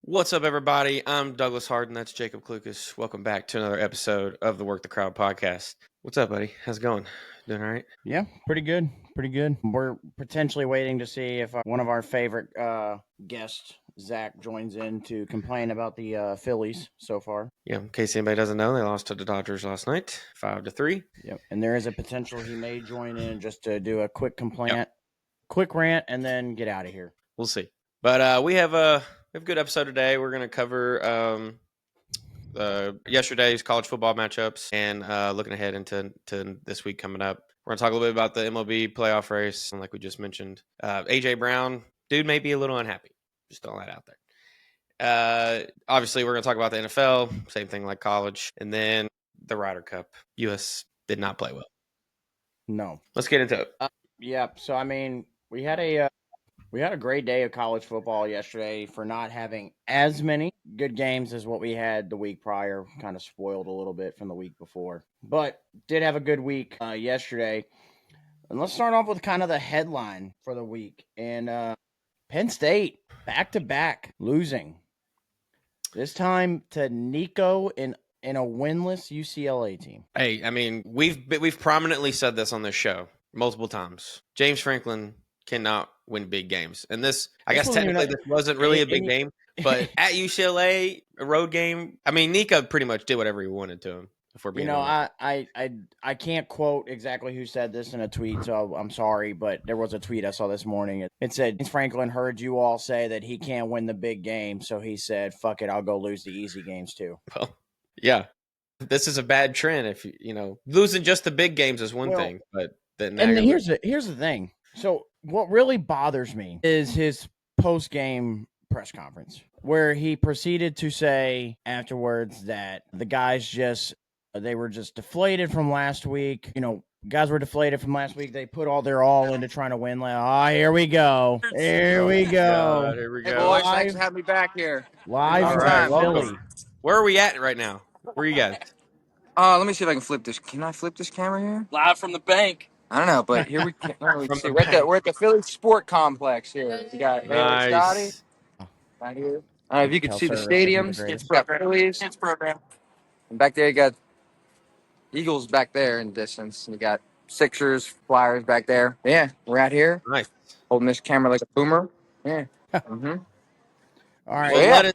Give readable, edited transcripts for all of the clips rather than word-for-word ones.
What's up, everybody? I'm Douglas Harden. That's Jacob Klucas. Welcome back to another episode of the Work the Crowd podcast. What's up, buddy? How's it going? Doing all right? Yeah, pretty good. Pretty good. We're potentially waiting to see if one of our favorite guests, Zach, joins in to complain about the Phillies so far. Yeah, in case anybody doesn't know, they lost to the Dodgers last night, 5-3. Yep. And there is a potential he may join in just to do a quick quick rant, and then get out of here. We'll see. But we have a good episode today. We're going to cover yesterday's college football matchups and looking ahead into this week coming up. We're going to talk a little bit about the MLB playoff race. And like we just mentioned, A.J. Brown, dude may be a little unhappy. Just throwing that out there. Obviously, we're going to talk about the NFL, same thing like college. And then the Ryder Cup. U.S. did not play well. No. Let's get into it. Yeah. So, I mean, we had a great day of college football yesterday for not having as many good games as what we had the week prior. Kind of spoiled a little bit from the week before, but did have a good week yesterday. And let's start off with kind of the headline for the week. And Penn State, back-to-back losing. This time to Nico in a winless UCLA team. Hey, I mean, we've prominently said this on this show multiple times. James Franklin cannot win big games. And this technically this wasn't really a big game, but at UCLA, a road game, I mean, Nico pretty much did whatever he wanted to him. If we're being honest. I can't quote exactly who said this in a tweet, so I'm sorry, but there was a tweet I saw this morning. It said, James Franklin heard you all say that he can't win the big game, so he said, fuck it, I'll go lose the easy games too. Well, yeah. This is a bad trend. If losing just the big games is one thing, but then here's the thing. So what really bothers me is his post-game press conference, where he proceeded to say afterwards that the guys they were just deflated from last week. Guys were deflated from last week. They put all their all into trying to win. Here we go. Here we go. Here we go. Hey, boys, thanks for having me back here. Live from Philly. Where are we at right now? Where are you guys? Let me see if I can flip this. Can I flip this camera here? Live from the bank. I don't know, but here we can. See. We're at the Philly Sport Complex here. You got Haley Scotty right here. I don't know if you can see the stadiums. Kids You got program. Phillies. Kids program. And back there, you got Eagles back there in the distance. And you got Sixers, Flyers back there. Yeah, we're out here. Nice. Holding this camera like a boomer. Yeah. Mm-hmm. All right. Well,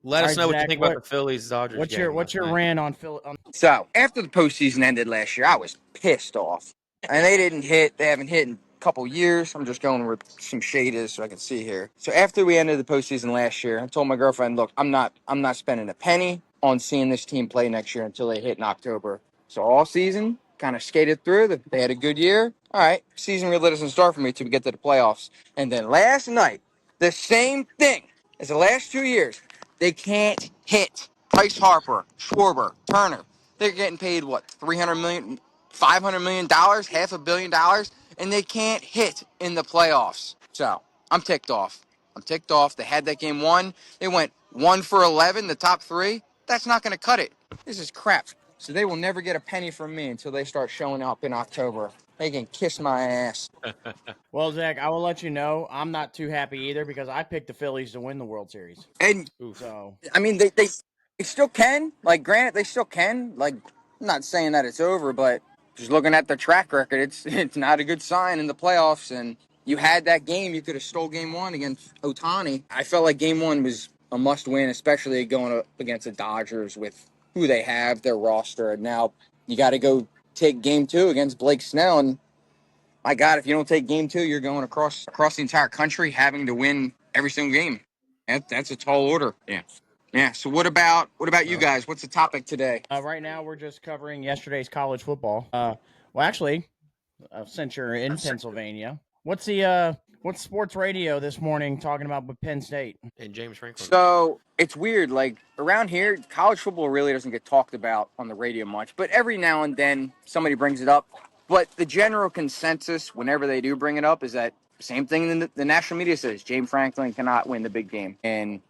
let us know what you think about the Phillies Dodgers. What's your rant on Philly? So after the postseason ended last year, I was pissed off, and they didn't hit. They haven't hit in a couple years. I'm just going where some shade is so I can see here. So after we ended the postseason last year, I told my girlfriend, "Look, I'm not spending a penny on seeing this team play next year until they hit in October." So all season, kind of skated through. They had a good year. All right, season really doesn't start for me till we get to the playoffs. And then last night, the same thing as the last 2 years. They can't hit. Bryce Harper, Schwarber, Turner. They're getting paid, what, $300 million, $500 million, $500 million, and they can't hit in the playoffs. So I'm ticked off. They had that game won. They went 1 for 11, the top three. That's not going to cut it. This is crap. So they will never get a penny from me until they start showing up in October. They can kiss my ass. Well, Zach, I will let you know I'm not too happy either because I picked the Phillies to win the World Series. And so I mean, they still can. Like, granted, they still can. Like, I'm not saying that it's over, but just looking at the track record, it's not a good sign in the playoffs. And you had that game. You could have stole game one against Ohtani. I felt like game one was a must-win, especially going up against the Dodgers with who they have, their roster. And now you got to go take game two against Blake Snell. And my God, if you don't take game two, you're going across the entire country having to win every single game. That's a tall order. Yeah. Yeah. So what about you guys? What's the topic today? Right now, we're just covering yesterday's college football. Well, actually, since you're in Pennsylvania, what's sports radio this morning talking about with Penn State and James Franklin? So it's weird. Like around here, college football really doesn't get talked about on the radio much, but every now and then somebody brings it up. But the general consensus, whenever they do bring it up, is that same thing the national media says. James Franklin cannot win the big game. And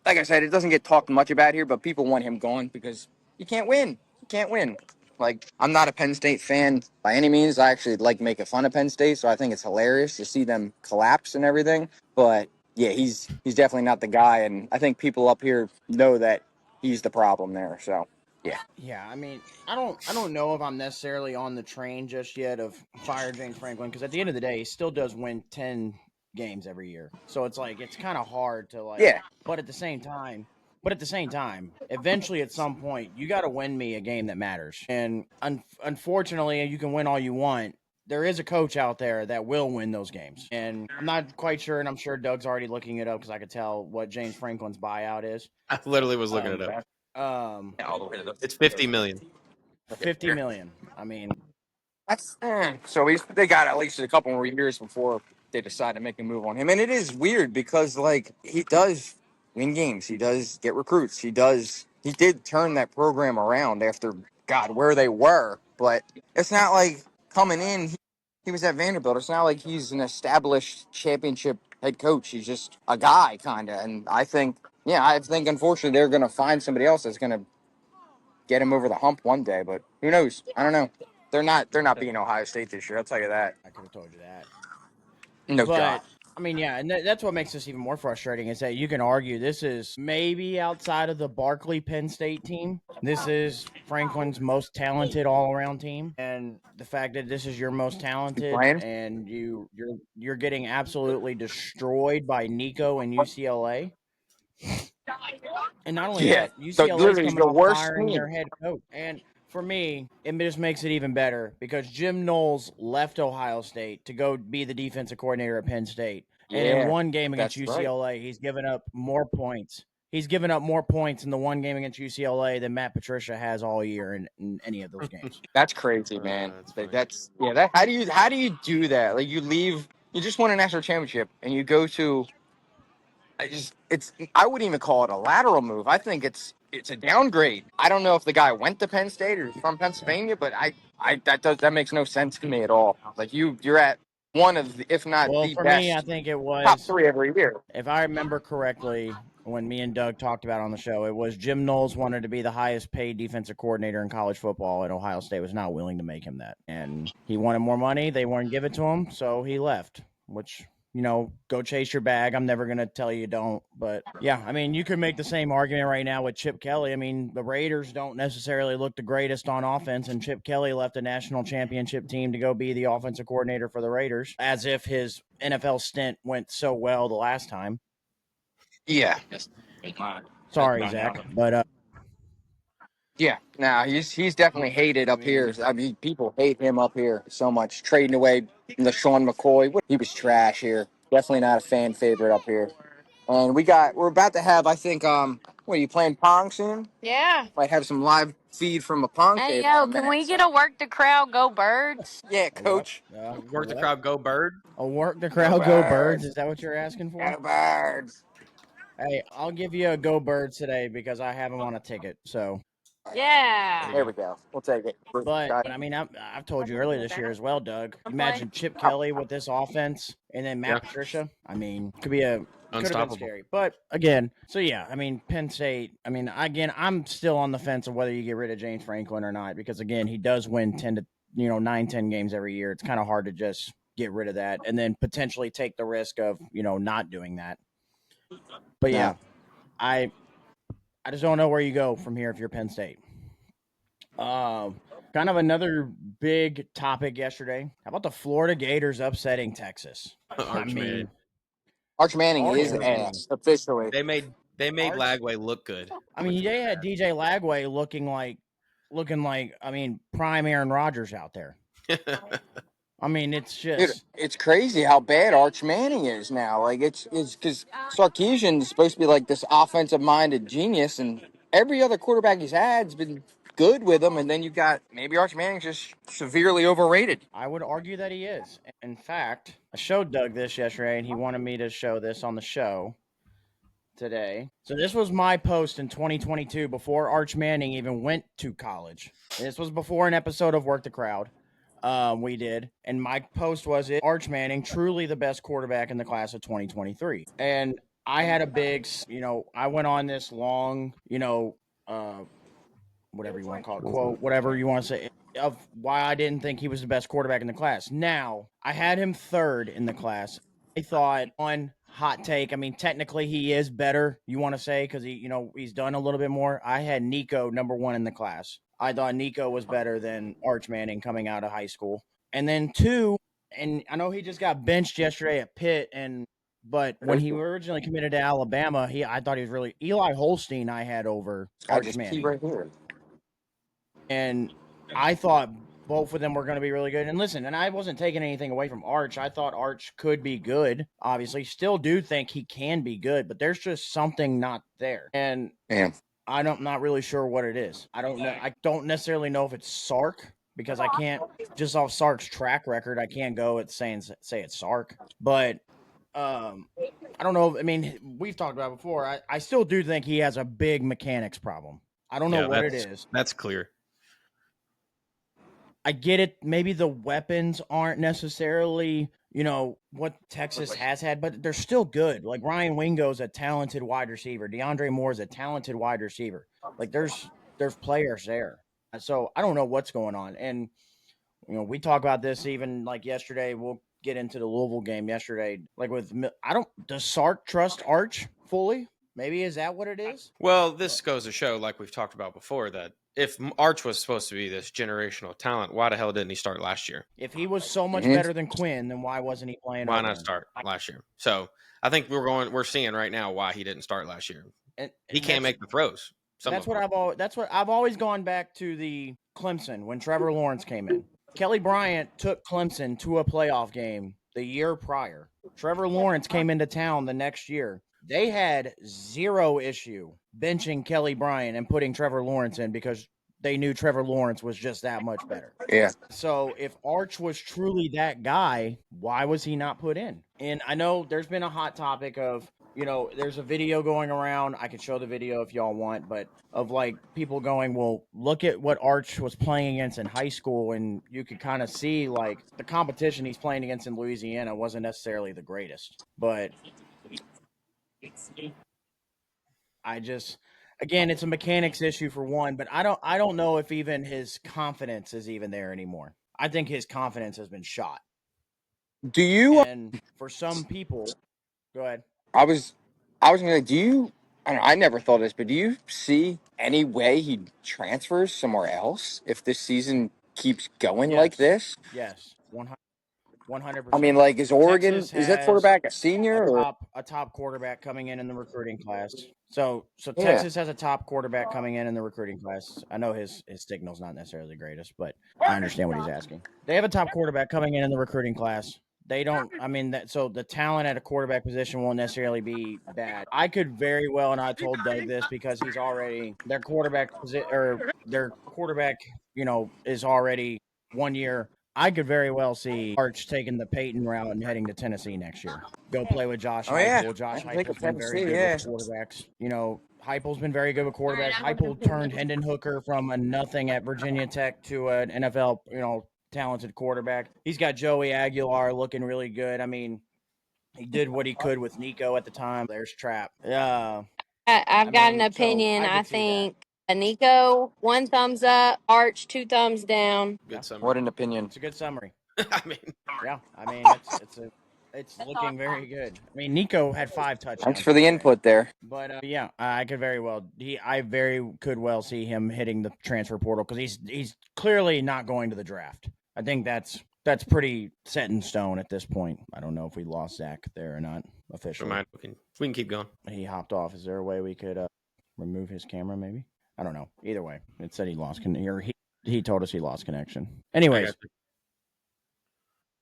like I said, it doesn't get talked much about here, but people want him gone because you can't win. You can't win. Like, I'm not a Penn State fan by any means. I actually like making fun of Penn State, so I think it's hilarious to see them collapse and everything. But yeah, he's definitely not the guy, and I think people up here know that he's the problem there. So yeah, Yeah, I mean, I don't know if I'm necessarily on the train just yet of fire James Franklin, because at the end of the day, he still does win 10 games every year. So it's like it's kind of hard to like. yeah, But at the same time, eventually at some point, you got to win me a game that matters. And unfortunately, you can win all you want. There is a coach out there that will win those games. And I'm not quite sure, and I'm sure Doug's already looking it up because I could tell what James Franklin's buyout is. I literally was looking it up. all the way to the It's 50 million. 50 million. I mean, That's so they got at least a couple more years before they decide to make a move on him. And it is weird because like he does win games, he does get recruits, he did turn that program around after God where they were, but it's not like coming in. He was at Vanderbilt. It's not like he's an established championship head coach. He's just a guy, kind of. And I think unfortunately they're going to find somebody else that's going to get him over the hump one day, but who knows? I don't know. They're not beating Ohio State this year. I'll tell you that. I could have told you that. No But shot. I mean, yeah, and that's what makes this even more frustrating is that you can argue this is maybe outside of the Barkley Penn State team. This is Franklin's most talented all-around team, and the fact that this is your most talented Playing? and you're getting absolutely destroyed by Nico and UCLA. And not only Yeah. that, So UCLA's literally coming the off worst firing team. their head coach. And for me, it just makes it even better because Jim Knowles left Ohio State to go be the defensive coordinator at Penn State. And in Yeah, one game against that's right. UCLA, he's given up more points. He's given up more points in the one game against UCLA than Matt Patricia has all year in any of those games. That's crazy, man. That's funny. That's yeah. That how do you do that? Like you leave, you just won a national championship, and you go to. I wouldn't even call it a lateral move. I think it's a downgrade. I don't know if the guy went to Penn State or from Pennsylvania, but that makes no sense to me at all. Like you're at one of the, if not Well, the for me, I best think it top was, three every year. if I remember correctly, when me and Doug talked about it on the show, it was Jim Knowles wanted to be the highest paid defensive coordinator in college football, and Ohio State was not willing to make him that. And he wanted more money. They wouldn't give it to him, so he left, which, go chase your bag. I'm never going to tell you don't. But yeah, I mean, you could make the same argument right now with Chip Kelly. I mean, the Raiders don't necessarily look the greatest on offense, and Chip Kelly left a national championship team to go be the offensive coordinator for the Raiders, as if his NFL stint went so well the last time. Yeah, Sorry, Zach, but yeah. Nah, he's definitely hated up here. mean, I mean, people hate him up here so much. Trading away LaShawn McCoy, he was trash here. Definitely not a fan favorite up here. And we're about to have, I think, what are you playing Pong soon? Yeah. Might have some live feed from a Pong Hey, table in yo, a can we minute. get a work the crowd, go birds? Yeah, a what? coach. Work the crowd, go bird. A work the crowd, go birds. Is that what you're asking for? Go Birds. Hey, I'll give you a go birds today because I have him on a ticket. So, Yeah. There we go. We'll take it. but I mean, I've told you earlier this year as well, Doug. Imagine Chip Kelly with this offense, and then Matt Patricia. I mean, could have been Unstoppable. scary. But again, so yeah, I mean, Penn State. I mean, again, I'm still on the fence of whether you get rid of James Franklin or not because again, he does win 9-10 games every year. It's kind of hard to just get rid of that and then potentially take the risk of not doing that. But yeah, I just don't know where you go from here if you're Penn State. Kind of another big topic yesterday. How about the Florida Gators upsetting Texas? Arch Manning. Arch Manning Arch is Manning. ass officially. They made Arch- Lagway look good. I mean, they had DJ Lagway looking like I mean, prime Aaron Rodgers out there. I mean, it's just Dude, it's crazy how bad Arch Manning is now. Like it's because Sarkisian is supposed to be like this offensive minded genius, and every other quarterback he's had's been good with him. And then you got maybe Arch Manning's just severely overrated. I would argue that he is. In fact, I showed Doug this yesterday, and he wanted me to show this on the show today. So this was my post in 2022 before Arch Manning even went to college. This was before an episode of Work the Crowd. We did, and my post was Arch Manning truly the best quarterback in the class of 2023, and I had a big, I went on this long, whatever you want to call it, quote, whatever you want to say, of why I didn't think he was the best quarterback in the class. Now, I had him third in the class. I thought, hot take. I mean, technically he is better, you want to say, because he's done a little bit more. I had Nico number 1 in the class. I thought Nico was better than Arch Manning coming out of high school. And then 2, and I know he just got benched yesterday at Pitt, but when he originally committed to Alabama, I thought he was really Eli Holstein. I had over Arch Manning, right here. and I thought both of them were going to be really good. And listen, and I wasn't taking anything away from Arch. I thought Arch could be good. Obviously, still do think he can be good, but there's just something not there. And I'm not really sure what it is. I don't know. I don't necessarily know if it's Sark, because I can't, just off Sark's track record, I can't go at say it's Sark. But I don't know. I mean, we've talked about it before. I still do think he has a big mechanics problem. I don't know what it is. That's clear. I get it. Maybe the weapons aren't necessarily, what Texas has had, but they're still good. Like Ryan Wingo's a talented wide receiver. DeAndre Moore's a talented wide receiver. Like there's players there. So I don't know what's going on. And, we talk about this even like yesterday. We'll get into the Louisville game yesterday. Like does Sark trust Arch fully? Maybe is that what it is? Well, this goes to show, like we've talked about before, that if Arch was supposed to be this generational talent, why the hell didn't he start last year? If he was so much better than Quinn, then why wasn't he playing? Why not start last year? So I think we're seeing right now why he didn't start last year. And he can't make the throws. That's what I've always gone back to the Clemson when Trevor Lawrence came in. Kelly Bryant took Clemson to a playoff game the year prior. Trevor Lawrence came into town the next year. They had zero issue benching Kelly Bryant and putting Trevor Lawrence in because they knew Trevor Lawrence was just that much better. Yeah. So if Arch was truly that guy, why was he not put in? And I know there's been a hot topic of, there's a video going around. I could show the video if y'all want, but of like people going, well, look at what Arch was playing against in high school. And you could kind of see like the competition he's playing against in Louisiana wasn't necessarily the greatest, but again, it's a mechanics issue for one, but I don't know if even his confidence is even there anymore. I think his confidence has been shot. Do you? And for some people, go ahead. I was gonna. Do you? I never thought of this, but do you see any way he transfers somewhere else if this season keeps going like this? Yes, 100%. I mean, like, is Oregon is that quarterback a senior or a top quarterback coming in the recruiting class? So Texas has a top quarterback coming in the recruiting class. I know his signal's not necessarily the greatest, but I understand what he's asking. They have a top quarterback coming in the recruiting class. They don't. I mean, so the talent at a quarterback position won't necessarily be bad. I could very well, and I told Doug this because he's already their quarterback is already 1 year. I could very well see Arch taking the Peyton route and heading to Tennessee next year. Go play with Josh Heupel. Yeah. Josh Heupel's been very good with quarterbacks. Heupel's been very good with quarterbacks. Heupel turned Hendon Hooker from a nothing at Virginia Tech to an NFL, talented quarterback. He's got Joey Aguilar looking really good. I mean, he did what he could with Nico at the time. There's Trap. I've got an opinion. I think Nico, 1 thumbs up. Arch, 2 thumbs down. Good summary. What an opinion. It's a good summary. I mean, it's looking very good. I mean, Nico had 5 touchdowns. Thanks for the input there. But I could very well. I could well see him hitting the transfer portal because he's clearly not going to the draft. I think that's pretty set in stone at this point. I don't know if we lost Zach there or not officially. We can keep going. He hopped off. Is there a way we could remove his camera? Maybe. I don't know. Either way, it said he lost he told us he lost connection. Anyways.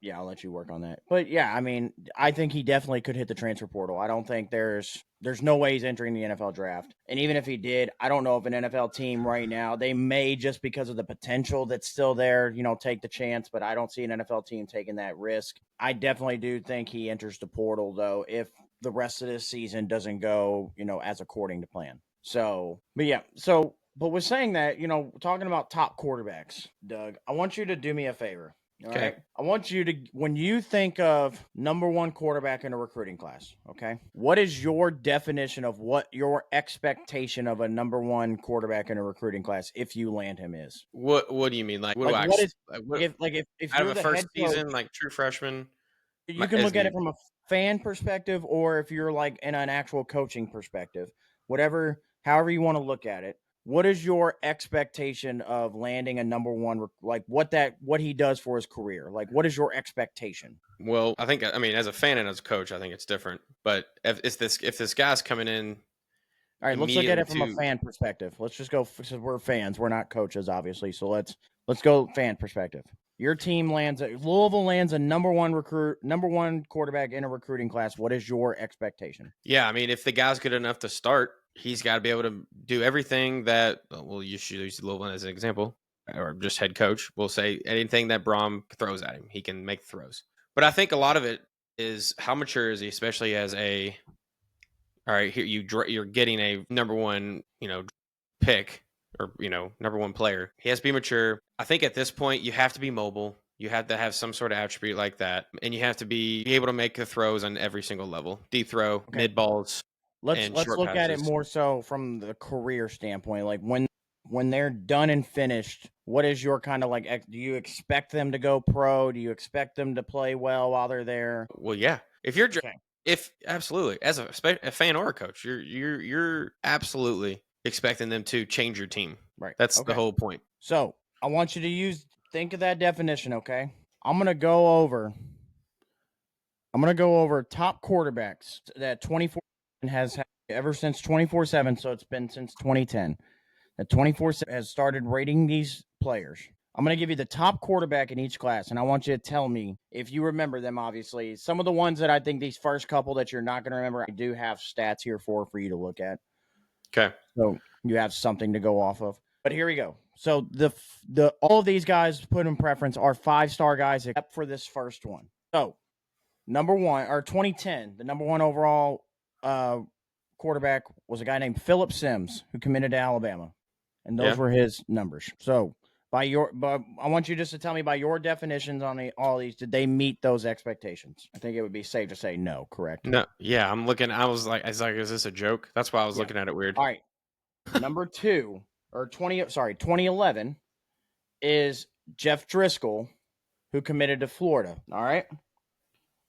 Yeah, I'll let you work on that. But yeah, I mean, I think he definitely could hit the transfer portal. I don't think there's no way he's entering the NFL draft. And even if he did, I don't know if an NFL team right now, they may, just because of the potential that's still there, take the chance, but I don't see an NFL team taking that risk. I definitely do think he enters the portal though if the rest of this season doesn't go, as according to plan. So, but with saying that, talking about top quarterbacks, Doug, I want you to do me a favor. All okay. Right? I want you to, when you think of number 1 quarterback in a recruiting class, okay, what is your definition of what your expectation of a number 1 quarterback in a recruiting class, if you land him, is? What do you mean? Like, what like do I if out you're of a first season, like true freshman, You can look at it from a fan perspective, or if you're like in an actual coaching perspective, however you want to look at it. What is your expectation of landing a number one? Like what he does for his career? Like what is your expectation? Well, I mean, as a fan and as a coach, I think it's different. But if this guy's coming in, all right, let's look at it from a fan perspective. Let's just go because we're fans. We're not coaches, obviously. So let's go fan perspective. Your team Louisville lands a number one quarterback in a recruiting class. What is your expectation? Yeah, I mean, if the guy's good enough to start, he's got to be able to do everything that. Well, you should use Louisville as an example, or just head coach. We'll say anything that Brom throws at him, he can make throws. But I think a lot of it is how mature is he, especially as a. All right, here you're getting a number one, pick or number one player. He has to be mature. I think at this point you have to be mobile. You have to have some sort of attribute like that, and you have to be able to make the throws on every single level: deep throw, mid balls. Let's look at it more so from the career standpoint. Like when they're done and finished, what is your kind of like? Do you expect them to go pro? Do you expect them to play well while they're there? Well, yeah. If absolutely, as a fan or a coach, you're absolutely expecting them to change your team. Right. That's the whole point. So I want you to think of that definition. Okay. I'm gonna go over top quarterbacks that 24 has had ever since 24/7. So it's been since 2010. That 24/7 has started rating these players. I'm going to give you the top quarterback in each class, and I want you to tell me if you remember them, obviously. Some of the ones that I think these first couple that you're not going to remember, I do have stats here for you to look at. Okay. So you have something to go off of. But here we go. So all of these guys put in preference are 5-star guys except for this first one. So number one, or 2010, the number one overall quarterback was a guy named Phillip Sims who committed to Alabama. And those were his numbers. So but I want you just to tell me by your definitions on all these, did they meet those expectations? I think it would be safe to say no, correct? No, yeah, I'm looking. I was like, is this a joke? That's why I was looking at it weird. All right, number 2011 is Jeff Driscoll, who committed to Florida. All right,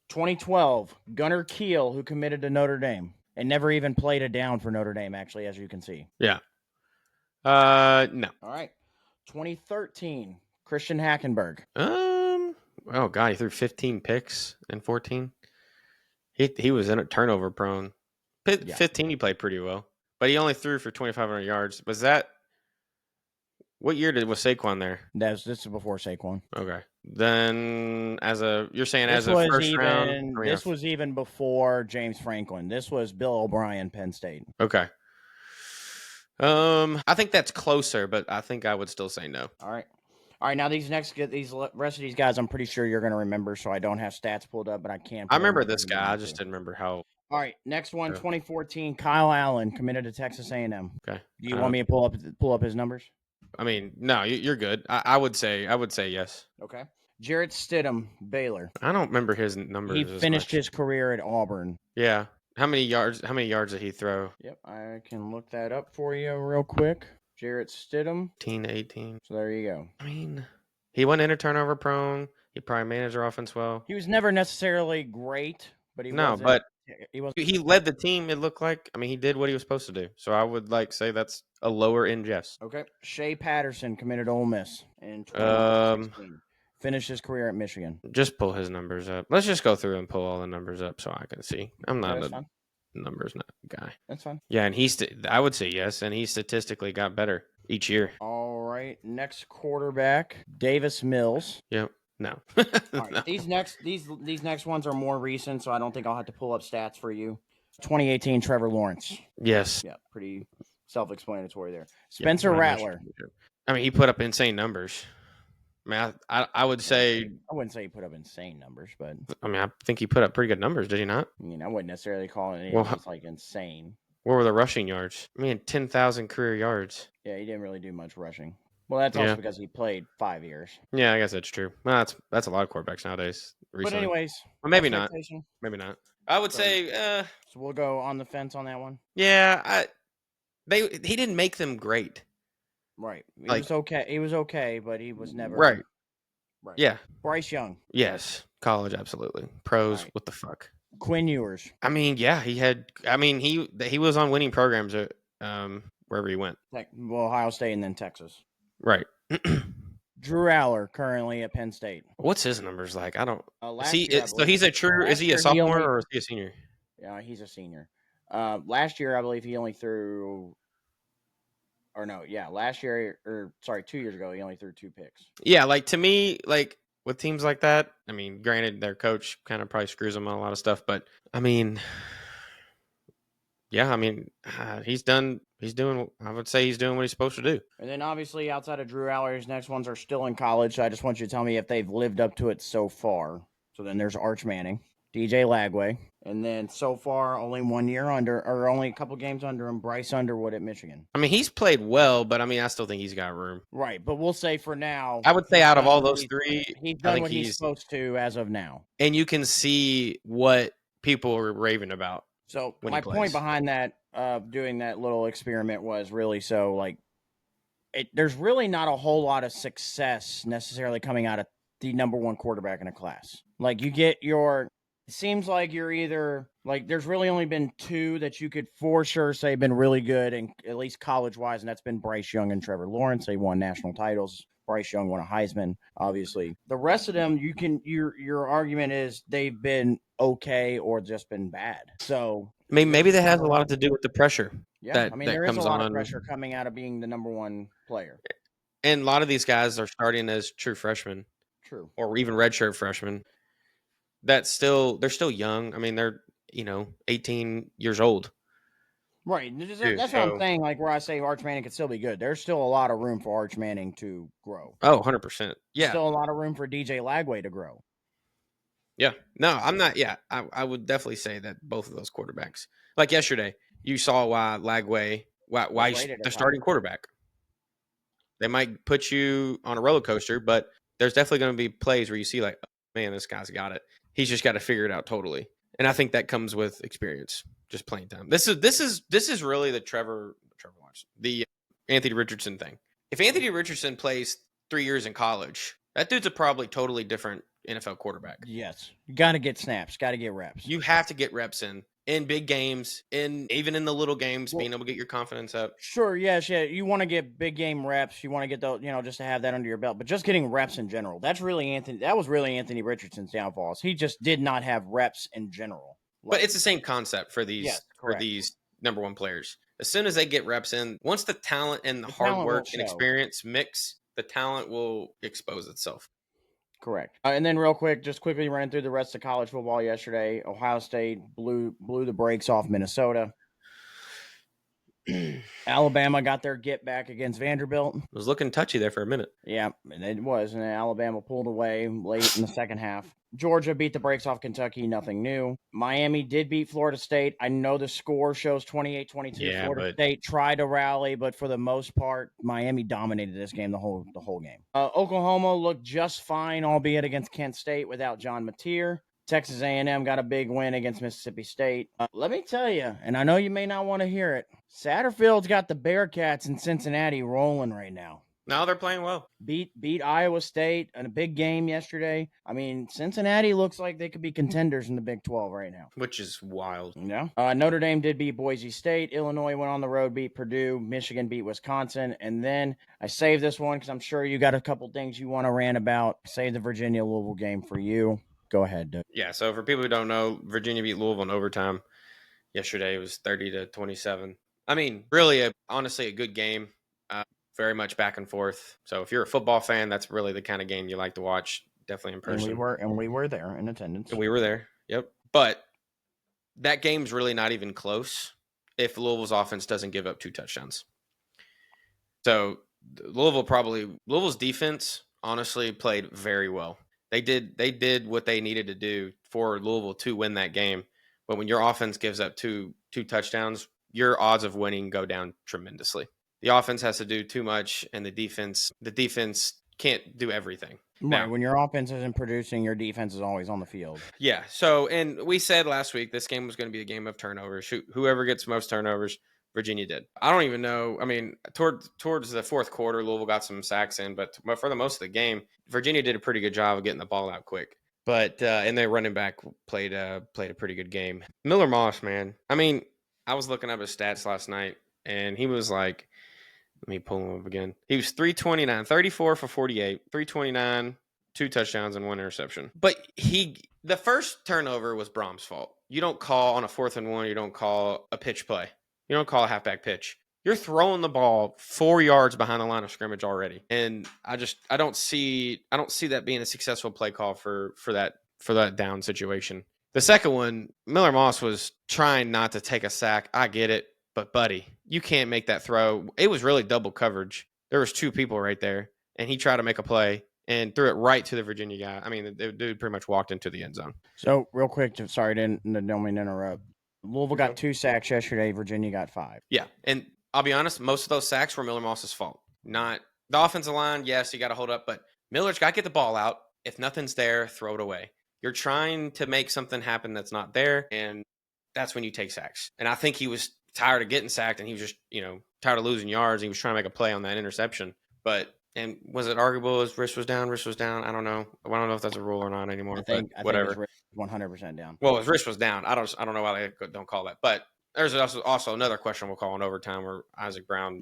2012 Gunnar Kiel, who committed to Notre Dame and never even played a down for Notre Dame, actually, as you can see. Yeah. No. All right. 2013, Christian Hackenberg. Oh God, he threw 15 picks in 14. He was in a turnover prone. 15, he played pretty well, but he only threw for 2,500 yards. Was that what year was Saquon there? This is before Saquon. Okay, then you're saying as a first round. This was even before James Franklin. This was Bill O'Brien, Penn State. Okay. I think that's closer, but I think I would still say no. All right. Now these rest of these guys, I'm pretty sure you're going to remember. So I don't have stats pulled up, but I can't. I remember this guy. I just didn't remember how. All right. Next one, 2014, Kyle Allen committed to Texas A&M. Okay. Do you want me to pull up his numbers? I mean, no, you're good. I would say yes. Okay. Jarrett Stidham, Baylor. I don't remember his numbers. He finished his career at Auburn. Yeah. How many yards did he throw? Yep, I can look that up for you real quick. Jarrett Stidham. 18. So there you go. I mean, he went into turnover prone. He probably managed their offense well. He was never necessarily great, but he led the team, it looked like. I mean, he did what he was supposed to do. So I would say that's a lower end yes. Okay. Shea Patterson committed to Ole Miss in 2016. Finished his career at Michigan. Just pull his numbers up. Let's just go through and pull all the numbers up so I can see. I'm not a numbers guy. That's fine. Yeah, and I would say yes, and he statistically got better each year. All right, next quarterback, Davis Mills. Yep. No. All right, no. These next ones are more recent, so I don't think I'll have to pull up stats for you. 2018, Trevor Lawrence. Yes. Yeah, pretty self-explanatory there. Spencer Rattler. I mean, he put up insane numbers. I mean, I would say... I wouldn't say he put up insane numbers, but... I mean, I think he put up pretty good numbers, did he not? I mean, I wouldn't necessarily call it like insane. What were the rushing yards? I mean, 10,000 career yards. Yeah, he didn't really do much rushing. Well, that's also because he played 5 years. Yeah, I guess that's true. Well, that's a lot of quarterbacks nowadays. Recently. But anyways... Well, maybe not. Maybe not. I would say... So we'll go on the fence on that one? Yeah, he didn't make them great. Right. He was okay, but he was never... Right. Right. Yeah. Bryce Young. Yes. College, absolutely. Pros, Right. what the fuck? Quinn Ewers. I mean, yeah, he was on winning programs at wherever he went. Well, Ohio State and then Texas. Right. Drew Aller currently at Penn State. What's his numbers like? I don't Last see year, I it. So believe. he's a true. Is Last he a year, he sophomore only- or is he a senior? Yeah, he's a senior. Last year, I believe he only threw. Or no, yeah, last year, or sorry, 2 years ago, he only threw 2 picks. Yeah, like to me, like with teams like that, I mean, granted, their coach kind of probably screws them on a lot of stuff, but I mean, yeah, I mean, he's doing. I would say he's doing what he's supposed to do. And then obviously, outside of Drew Aller, his next ones are still in college. So I just want you to tell me if they've lived up to it so far. So then there's Arch Manning, DJ Lagway, and then so far only 1 year under, or only a couple games under him, Bryce Underwood at Michigan. I mean, he's played well, but I mean, I still think he's got room. Right, but we'll say for now, I would say he's out of done all what those three, he's I done think what he's supposed to as of now. and you can see what people are raving about. So when my he plays. point behind that, doing that little experiment was really so like, there's really not a whole lot of success necessarily coming out of the number one quarterback in a class. Like you get it seems like you're either like there's really only been 2 that you could for sure say been really good, and at least college wise, and that's been Bryce Young and Trevor Lawrence. They won national titles. Bryce Young won a Heisman, obviously. The rest of them, your argument is they've been okay or just been bad. So I mean, maybe that has a lot to do with the pressure. yeah, there is a lot on. of pressure coming out of being the number one player. And a lot of these guys are starting as true freshmen. True. Or even redshirt freshmen. They're still young. I mean, they're 18 years old. Right. That's what I'm saying. Like where I say Arch Manning could still be good. There's still a lot of room for Arch Manning to grow. Oh, 100%. Yeah. Still a lot of room for DJ Lagway to grow. Yeah. No, I'm not. Yeah. I would definitely say that both of those quarterbacks, like yesterday, you saw why Lagway, why he's the starting quarterback. They might put you on a roller coaster, but there's definitely going to be plays where you see like, oh, man, this guy's got it. He's just got to figure it out totally. And I think that comes with experience, just playing time. This is really the Anthony Richardson thing. If Anthony Richardson plays 3 years in college, that dude's a probably totally different NFL quarterback. Yes. You got to get snaps, got to get reps. You have to get reps in big games, even in the little games, being able to get your confidence up. Sure, yes, yeah. You want to get big game reps. You want to get those, just to have that under your belt. But just getting reps in general, that was really Anthony Richardson's downfall. He just did not have reps in general. But it's the same concept for these number one players. As soon as they get reps in, once the talent and the hard work and experience mix, the talent will expose itself. Correct. And then real quick, just quickly running through the rest of college football yesterday. Ohio State blew the brakes off Minnesota. Alabama got their get back against Vanderbilt. It was looking touchy there for a minute. Yeah, and it was. And then Alabama pulled away late in the second half. Georgia beat the brakes off Kentucky, nothing new. Miami did beat Florida State. I know the score shows 28-22. Yeah, Florida State tried to rally, but for the most part, Miami dominated this game the whole game. Oklahoma looked just fine, albeit against Kent State without John Mateer. Texas A&M got a big win against Mississippi State. Let me tell you, and I know you may not want to hear it, Satterfield's got the Bearcats in Cincinnati rolling right now. Now they're playing well. Beat Iowa State in a big game yesterday. I mean, Cincinnati looks like they could be contenders in the Big 12 right now. Which is wild. Yeah. Notre Dame did beat Boise State. Illinois went on the road, beat Purdue. Michigan beat Wisconsin. And then I saved this one because I'm sure you got a couple things you want to rant about. Save the Virginia-Louisville game for you. Go ahead, Doug. Yeah, so for people who don't know, Virginia beat Louisville in overtime. Yesterday it was 30-27. I mean, really, honestly, a good game. Very much back and forth. So if you're a football fan, that's really the kind of game you like to watch. Definitely in person. And we were there in attendance. And we were there. Yep. But that game's really not even close if Louisville's offense doesn't give up 2 touchdowns. So Louisville's defense honestly played very well. They did what they needed to do for Louisville to win that game. But when your offense gives up two touchdowns, your odds of winning go down tremendously. The offense has to do too much, and the defense can't do everything. Right. Now, when your offense isn't producing, your defense is always on the field. Yeah. So, and we said last week this game was going to be a game of turnovers. Whoever gets most turnovers Virginia did. I don't even know. I mean, towards the fourth quarter, Louisville got some sacks in, but for the most of the game, Virginia did a pretty good job of getting the ball out quick. But and their running back played a pretty good game. Miller Moss, man. I mean, I was looking up his stats last night, and he was like, let me pull him up again. He was 329, 34 for 48, 329, 2 touchdowns and 1 interception. But the first turnover was Brahms' fault. You don't call on a 4th and 1, you don't call a pitch play. You don't call a halfback pitch. You're throwing the ball 4 yards behind the line of scrimmage already. And I don't see that being a successful play call for that down situation. The second one, Miller Moss was trying not to take a sack. I get it. But, buddy, you can't make that throw. It was really double coverage. There was 2 people right there, and he tried to make a play and threw it right to the Virginia guy. I mean, the dude pretty much walked into the end zone. So, real quick, sorry, don't mean to interrupt. Louisville got 2 sacks yesterday. Virginia got 5. Yeah, and I'll be honest, most of those sacks were Miller Moss's fault. Not the offensive line. Yes, you got to hold up, but Miller's got to get the ball out. If nothing's there, throw it away. You're trying to make something happen that's not there, and that's when you take sacks. And I think he was tired of getting sacked, and he was just, tired of losing yards. He was trying to make a play on that interception. And was it arguable his wrist was down? Wrist was down. I don't know. I don't know if that's a rule or not anymore. I think his wrist was 100% down. Well, his wrist was down. I don't know why they don't call that. But there's also another questionable call in overtime where Isaac Brown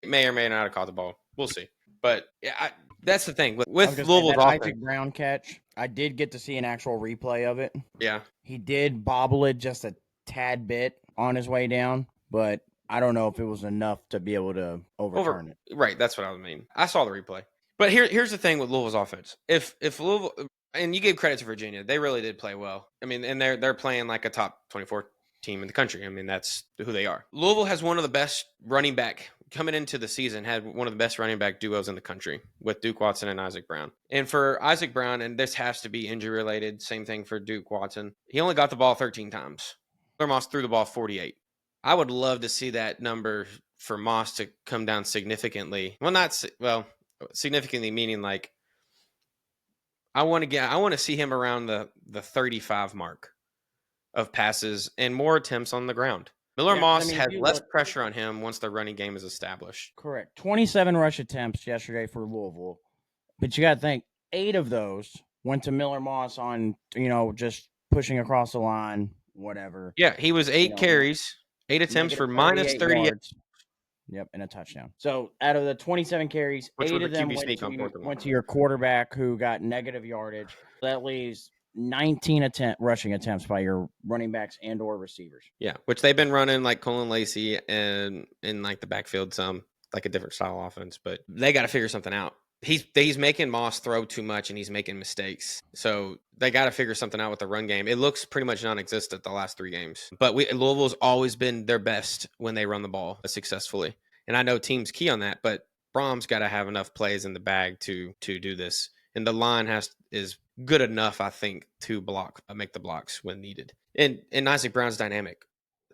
may or may not have caught the ball. We'll see. But yeah, that's the thing with Louisville's offense. Isaac Brown catch, I did get to see an actual replay of it. Yeah, he did bobble it just a tad bit on his way down, but I don't know if it was enough to be able to overturn it. Right, that's what I mean. I saw the replay. But here's the thing with Louisville's offense. If Louisville, and you gave credit to Virginia, they really did play well. I mean, and they're playing like a top 24 team in the country. I mean, that's who they are. Louisville has one of the best running back coming into the season, had one of the best running back duos in the country with Duke Watson and Isaac Brown. And for Isaac Brown, and this has to be injury related, same thing for Duke Watson, he only got the ball 13 times. Moss threw the ball 48. I would love to see that number for Moss to come down significantly. Significantly meaning like I want to see him around the 35 mark of passes and more attempts on the ground. Miller Moss has less pressure on him once the running game is established. Correct. 27 rush attempts yesterday for Louisville. But you got to think 8 of those went to Miller Moss on, just pushing across the line, whatever. Yeah, he was 8 carries. 8 attempts for minus 38 yards. Yep, and a touchdown. So out of the 27 carries, 8 of them went to your quarterback who got negative yardage. That leaves 19 rushing attempts by your running backs and or receivers. Yeah, which they've been running like Colin Lacey and in like the backfield some, like a different style offense. But they got to figure something out. He's making Moss throw too much and he's making mistakes. So they got to figure something out with the run game. It looks pretty much non-existent the last 3 games. But Louisville's always been their best when they run the ball successfully. And I know teams key on that, but Brahms got to have enough plays in the bag to do this. And the line is good enough, I think, to make the blocks when needed. And Isaac Brown's dynamic.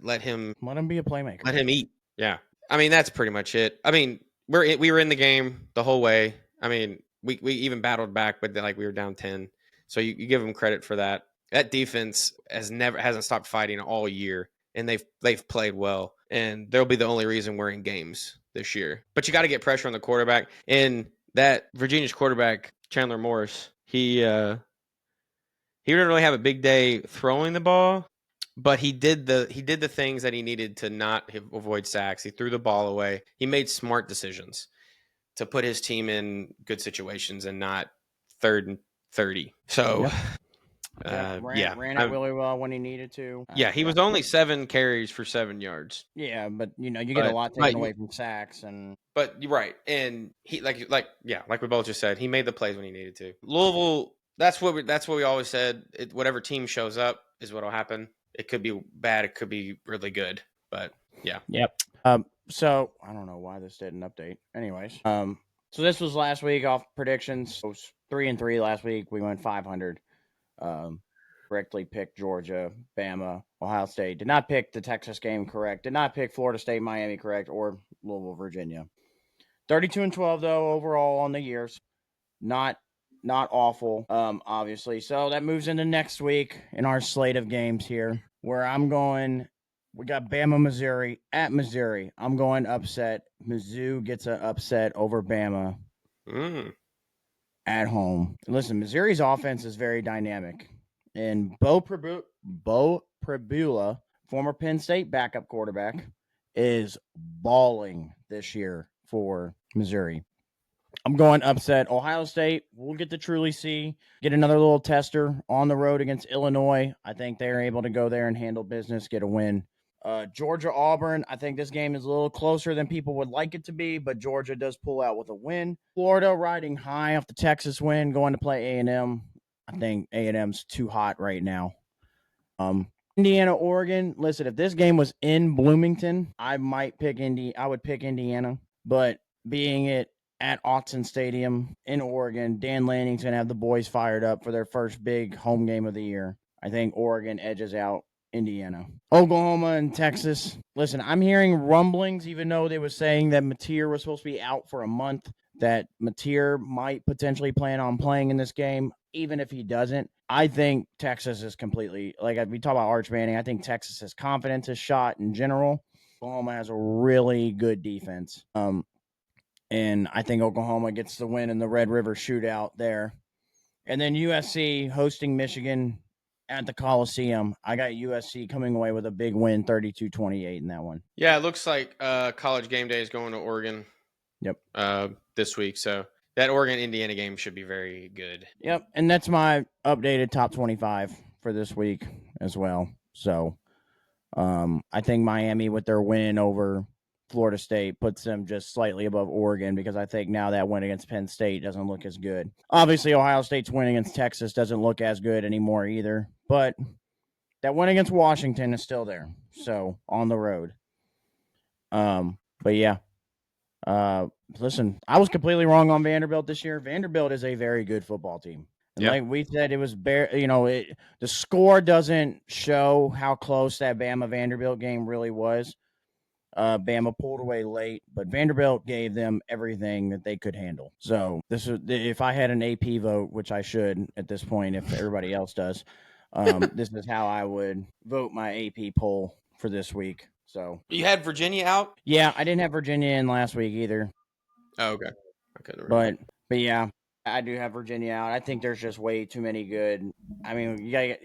Let him be a playmaker. Let him eat. Yeah. I mean, that's pretty much it. I mean, we were in the game the whole way. I mean, we even battled back, but like we were down 10. So you give them credit for that. That defense hasn't stopped fighting all year, and they've played well. And they'll be the only reason we're in games this year. But you got to get pressure on the quarterback. And that Virginia's quarterback, Chandler Morris, he didn't really have a big day throwing the ball, but he did the things that he needed to not avoid sacks. He threw the ball away. He made smart decisions to put his team in good situations and not 3rd and 30. So, ran it really well when he needed to. He was only 7 carries for 7 yards. Yeah, but you get a lot taken away from sacks But you're right, and he like we both just said, he made the plays when he needed to. Louisville, that's what we always said. Whatever team shows up is what'll happen. It could be bad, it could be really good, but yeah. Yep. So I don't know why this didn't update. Anyways, so this was last week off predictions. It was 3-3 last week. We went 500. Correctly picked Georgia, Bama, Ohio State. Did not pick the Texas game correct. Did not pick Florida State, Miami correct, or Louisville, Virginia. 32-12 though overall on the years. Not awful, obviously. So that moves into next week in our slate of games here, where I'm going We got Bama, Missouri at Missouri. I'm going upset. Mizzou gets an upset over Bama at home. Listen, Missouri's offense is very dynamic. And Bo Pribula, former Penn State backup quarterback, is balling this year for Missouri. I'm going upset. Ohio State, we'll get to truly get another little tester on the road against Illinois. I think they're able to go there and handle business, get a win. Georgia, Auburn, I think this game is a little closer than people would like it to be, but Georgia does pull out with a win. Florida riding high off the Texas win, going to play A&M. I think A&M's too hot right now. Indiana, Oregon. Listen, if this game was in Bloomington, I would pick Indiana, but being it at Autzen Stadium in Oregon, Dan Lanning's going to have the boys fired up for their first big home game of the year. I think Oregon edges out Indiana. Oklahoma and Texas. Listen, I'm hearing rumblings, even though they were saying that Mateer was supposed to be out for a month, that Mateer might potentially plan on playing in this game. Even if he doesn't, I think Texas is completely, like we talk about Arch Manning, I think Texas's confidence is shot in general. Oklahoma has a really good defense. And I think Oklahoma gets the win in the Red River shootout there. And then USC hosting Michigan at the Coliseum. I got USC coming away with a big win, 32-28 in that one. Yeah, it looks like College Game Day is going to Oregon. Yep. This week, so that Oregon-Indiana game should be very good. Yep, and that's my updated top 25 for this week as well. So I think Miami with their win over Florida State puts them just slightly above Oregon because I think now that win against Penn State doesn't look as good. Obviously, Ohio State's win against Texas doesn't look as good anymore either, but that win against Washington is still there. So on the road. But yeah. Listen, I was completely wrong on Vanderbilt this year. Vanderbilt is a very good football team. And like we said, it was the score doesn't show how close that Bama-Vanderbilt game really was. Bama pulled away late, but Vanderbilt gave them everything that they could handle. So this is, if I had an AP vote, which I should at this point, if everybody else does, this is how I would vote my AP poll for this week. So you had Virginia out? Yeah, I didn't have Virginia in last week either. Oh, okay. I couldn't remember. But yeah, I do have Virginia out. I think there's just way too many good. I mean, you gotta.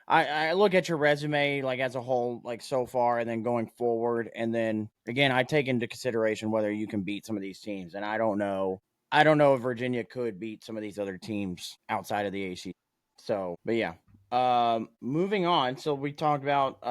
I look at your resume like as a whole, like so far, and then going forward, and then again, I take into consideration whether you can beat some of these teams, and I don't know. I don't know if Virginia could beat some of these other teams outside of the AC. So, but yeah. Moving on. So we talked about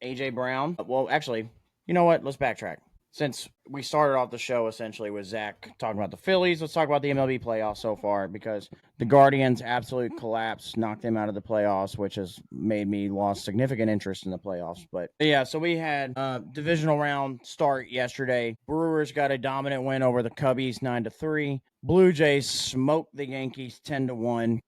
AJ Brown. Well, actually, you know what? Let's backtrack. Since we started off the show essentially with Zach talking about the Phillies, let's talk about the MLB playoffs so far because the Guardians' absolute collapse knocked them out of the playoffs, which has made me lost significant interest in the playoffs. But yeah, so we had divisional round start yesterday. Brewers got a dominant win over the Cubbies 9-3. Blue Jays smoked the Yankees 10-1.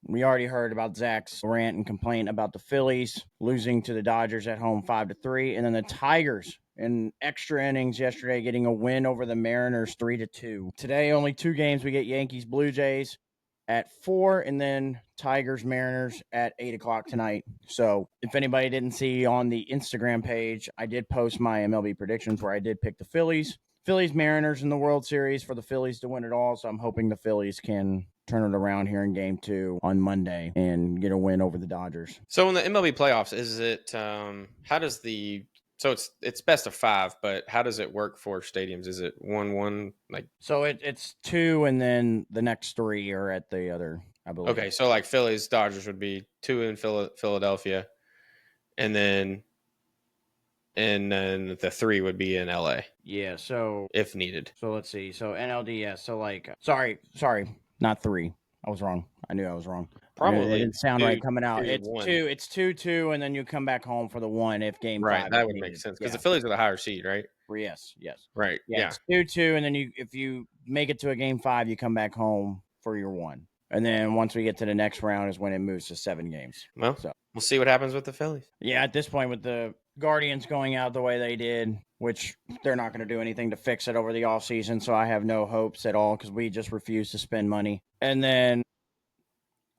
We already heard about Zach's rant and complaint about the Phillies losing to the Dodgers at home 5-3, and then the Tigers in extra innings yesterday getting a win over the Mariners 3-2. Today, only 2 games. We get Yankees, Blue Jays at 4, and then Tigers, Mariners at 8 o'clock tonight. So if anybody didn't see on the Instagram page, I did post my MLB predictions where I did pick the Phillies, Mariners in the World Series for the Phillies to win it all. So I'm hoping the Phillies can turn it around here in game 2 on Monday and get a win over the Dodgers. So in the MLB playoffs, is it how does so it's best of 5, but how does it work for stadiums? Is it 1-1 like? So it's 2 and then the next 3 are at the other, I believe. Okay, so like Phillies, Dodgers would be 2 in Philadelphia, and then the 3 would be in LA. Yeah, so if needed. So let's see. So NLDS. So like sorry, not 3. I was wrong. I knew I was wrong. Probably it didn't sound right coming out. It's 1. 2. It's 2-2, and then you come back home for the 1 if game 5. Right, that would make sense because the Phillies are the higher seed, right? Yes. Right. Yeah. It's 2-2, and then if you make it to a game 5, you come back home for your 1. And then once we get to the next round is when it moves to 7 games. Well, we'll see what happens with the Phillies. Yeah, at this point with the Guardians going out the way they did, which they're not going to do anything to fix it over the offseason, so I have no hopes at all because we just refuse to spend money. And then,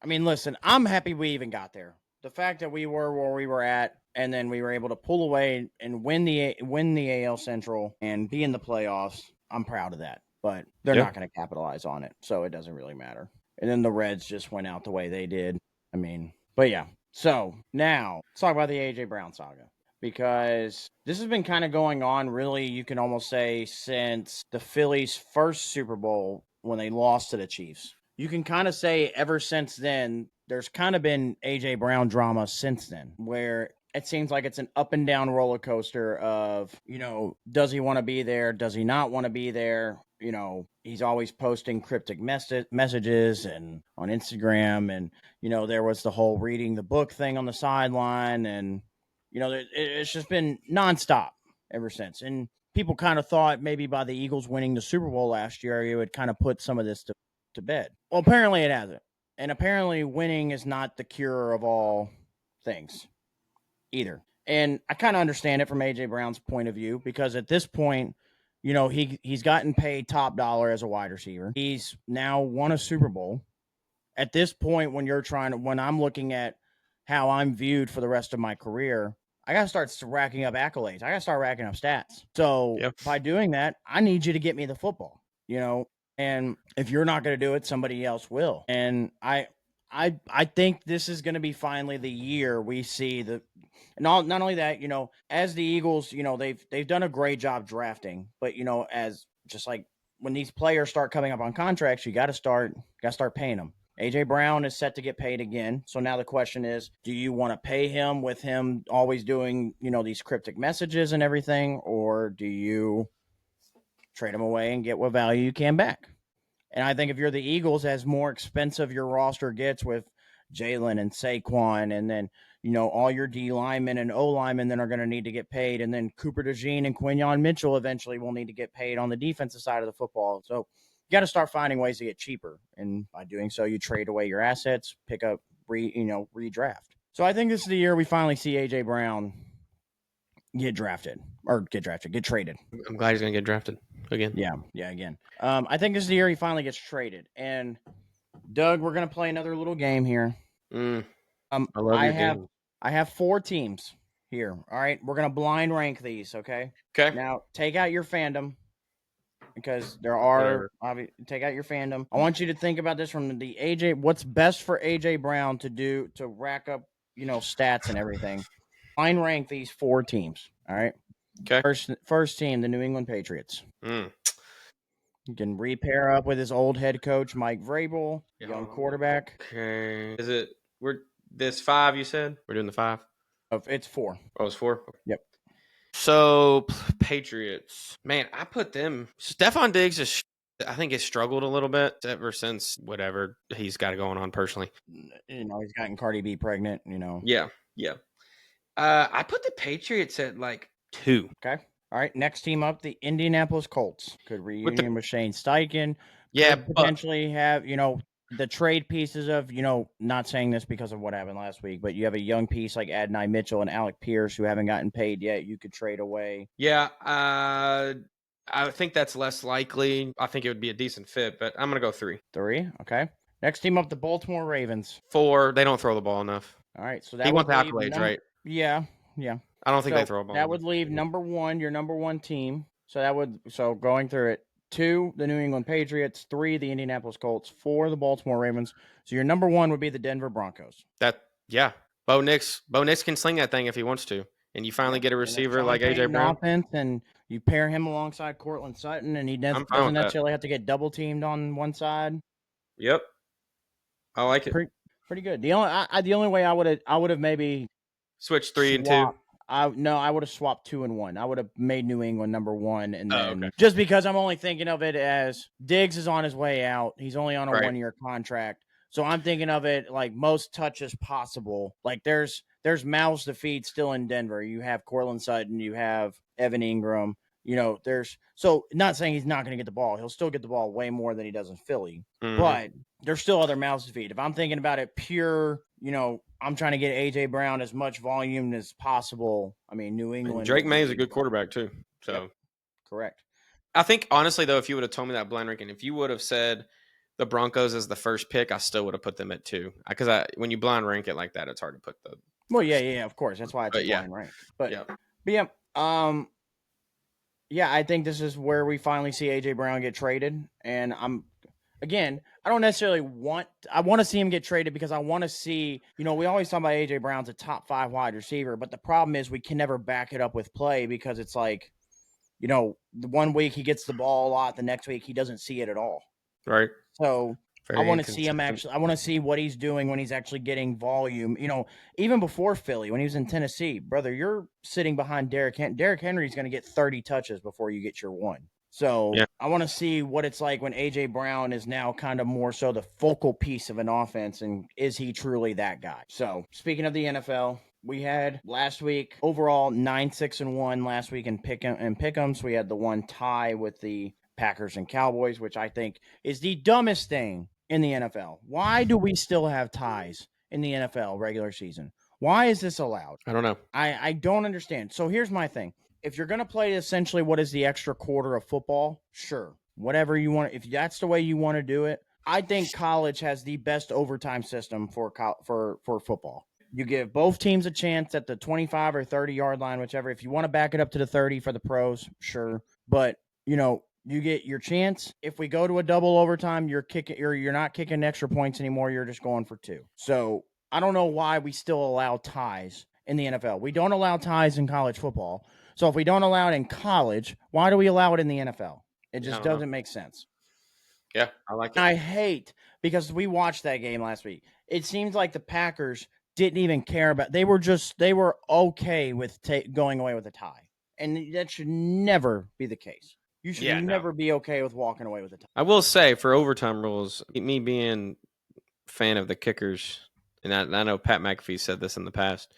I mean, listen, I'm happy we even got there. the fact that we were where we were at, and then we were able to pull away and win the AL Central and be in the playoffs, I'm proud of that. But they're not going to capitalize on it, so it doesn't really matter. And then the Reds just went out the way they did. I mean, but yeah. So now let's talk about the AJ Brown saga, because this has been kind of going on, really, you can almost say, since the Phillies' first Super Bowl when they lost to the Chiefs. You can kind of say ever since then, there's kind of been AJ Brown drama since then, where it seems like it's an up and down roller coaster of, does he want to be there? Does he not want to be there? He's always posting cryptic messages and on Instagram. And, there was the whole reading the book thing on the sideline. And, it's just been nonstop ever since. And people kind of thought maybe by the Eagles winning the Super Bowl last year, it would kind of put some of this to bed. Well, apparently it hasn't. And apparently winning is not the cure of all things either. And I kind of understand it from AJ Brown's point of view, because at this point, he's gotten paid top dollar as a wide receiver. He's now won a Super Bowl. At this point, when I'm looking at how I'm viewed for the rest of my career, I got to start racking up accolades. I got to start racking up stats. So by doing that, I need you to get me the football, and if you're not going to do it, somebody else will. And I think this is going to be finally the year we see not only that, as the Eagles, they've done a great job drafting, but as just like when these players start coming up on contracts, you got to start paying them. AJ Brown is set to get paid again. So now the question is, do you want to pay him with him always doing, these cryptic messages and everything, or do you trade him away and get what value you can back? And I think if you're the Eagles, as more expensive your roster gets with Jalen and Saquon, and then, all your D linemen and O linemen then are going to need to get paid. And then Cooper DeJean and Quinyon Mitchell eventually will need to get paid on the defensive side of the football. So you got to start finding ways to get cheaper. And by doing so, you trade away your assets, pick up, redraft. So I think this is the year we finally see AJ Brown get traded. I'm glad he's going to get drafted again. Yeah, again. I think this is the year he finally gets traded. And Doug, we're going to play another little game here. I love your game. I have 4 teams here. All right, we're going to blind rank these, okay? Okay. Now, take out your fandom, because take out your fandom. I want you to think about this from the AJ, what's best for AJ Brown to do to rack up, stats and everything. Blind rank these 4 teams, all right? Okay. First team, the New England Patriots. You can repair up with his old head coach, Mike Vrabel, young quarterback. Okay. This 5 you said? We're doing the 5? It's 4. Oh, it's 4? Yep. So, Patriots. Man, I put them. Stephon Diggs I think has struggled a little bit ever since whatever he's got going on personally. He's gotten Cardi B pregnant, Yeah. I put the Patriots at like 2. Okay. All right. Next team up, the Indianapolis Colts. Could reunion with Shane Steichen. Yeah, potentially have, the trade pieces of, not saying this because of what happened last week, but you have a young piece like Adonai Mitchell and Alec Pierce who haven't gotten paid yet. You could trade away. Yeah, I think that's less likely. I think it would be a decent fit, but I'm going to go 3. 3, okay. Next team up, the Baltimore Ravens. 4, they don't throw the ball enough. All right, so that he wants accolades, right? Yeah. I don't think they throw a ball. That would leave your number 1 team. So going through it, 2, the New England Patriots, 3, the Indianapolis Colts, 4, the Baltimore Ravens. So your number 1 would be the Denver Broncos. Bo Nix can sling that thing if he wants to, and you finally get a receiver like AJ Brown. Offense, and you pair him alongside Cortland Sutton, and he doesn't necessarily have to get double teamed on one side. Yep, I like it. Pretty good. The only way I would have maybe switched 3 and 2. I would have swapped 2 and 1. I would have made New England number 1, and then just because I'm only thinking of it as Diggs is on his way out. He's only on a 1-year contract, so I'm thinking of it like most touches possible. Like there's mouths to feed still in Denver. You have Cortland Sutton, you have Evan Ingram. Not saying he's not going to get the ball. He'll still get the ball way more than he does in Philly, but there's still other mouths to feed. If I'm thinking about it pure, I'm trying to get A.J. Brown as much volume as possible. I mean, New England. And Drake May is a good quarterback too. So Correct. I think honestly though, if you would have told me that blind ranking, if you would have said the Broncos as the first pick, I still would have put them at 2 because when you blind rank it like that, it's hard to put the. Well, first. yeah, of course. That's why it's a blind rank. But yeah. Yeah, I think this is where we finally see AJ Brown get traded, and I don't necessarily I want to see him get traded because I want to see, we always talk about AJ Brown's a top 5 wide receiver, but the problem is we can never back it up with play because it's like, the one week he gets the ball a lot, the next week he doesn't see it at all. Right. So I want to see him actually. I want to see what he's doing when he's actually getting volume. Even before Philly, when he was in Tennessee, brother, you're sitting behind Derrick Henry. Derrick Henry's going to get 30 touches before you get your one. So I want to see what it's like when A.J. Brown is now kind of more so the focal piece of an offense, and is he truly that guy? So speaking of the NFL, we had last week overall 9-6-1 last week in pick'ems. We had the one tie with the Packers and Cowboys, which I think is the dumbest thing in the NFL. Why do we still have ties in the NFL regular season? Why is this allowed? I don't know. I don't understand. So here's my thing. If you're going to play essentially what is the extra quarter of football, sure. Whatever you want. If that's the way you want to do it, I think college has the best overtime system for football. You give both teams a chance at the 25 or 30-yard line, whichever. If you want to back it up to the 30 for the pros, sure. But, you get your chance. If we go to a double overtime, you're not kicking extra points anymore. You're just going for 2. So I don't know why we still allow ties in the NFL. We don't allow ties in college football. So if we don't allow it in college, why do we allow it in the NFL? It just doesn't make sense. Yeah, I like it. I hate, because we watched that game last week. It seems like the Packers didn't even care about. They were okay with going away with a tie, and that should never be the case. You should never be okay with walking away with a tie. I will say, for overtime rules, me being a fan of the kickers, and I know Pat McAfee said this in the past,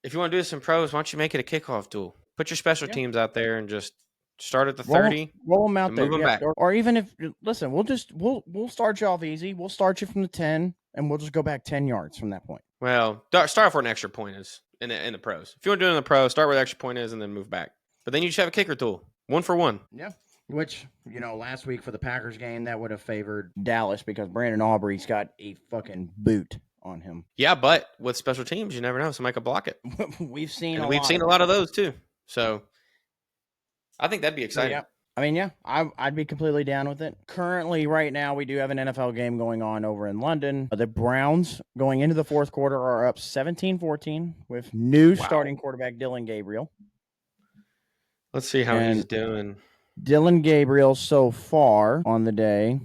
if you want to do this in pros, why don't you make it a kickoff duel? Put your special teams out there and just start at the 30. Roll them out there. Move them back. Or even if, listen, we'll start you off easy. We'll start you from the 10, and we'll just go back 10 yards from that point. Well, start off where an extra point is in the pros. If you want to do it in the pros, start where the extra point is and then move back. But then you just have a kicker duel, 1 for 1. Yeah. Which, last week for the Packers game, that would have favored Dallas because Brandon Aubrey's got a fucking boot on him. Yeah, but with special teams, you never know. Somebody could block it. We've seen a lot of those too. So I think that'd be exciting. Yeah. I mean, I'd be completely down with it. Currently, right now, we do have an NFL game going on over in London. The Browns, going into the fourth quarter, are up 17-14 with new starting quarterback Dylan Gabriel. Let's see how he's doing. Dylan Gabriel so far on the day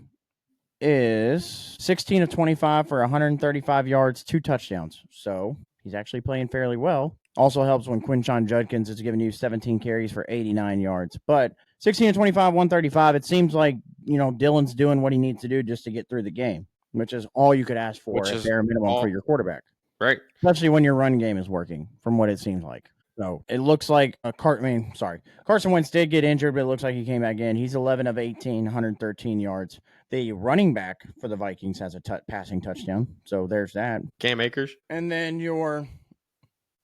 is 16 of 25 for 135 yards, 2 touchdowns. So he's actually playing fairly well. Also helps when Quinshon Judkins is giving you 17 carries for 89 yards. But 16 of 25, 135, it seems like, Dylan's doing what he needs to do just to get through the game, which is all you could ask for at bare minimum for your quarterback. Right. Especially when your run game is working, from what it seems like. So it looks like Carson Wentz did get injured, but it looks like he came back in. He's 11 of 18, 113 yards. The running back for the Vikings has a passing touchdown. So there's that. Cam Akers. And then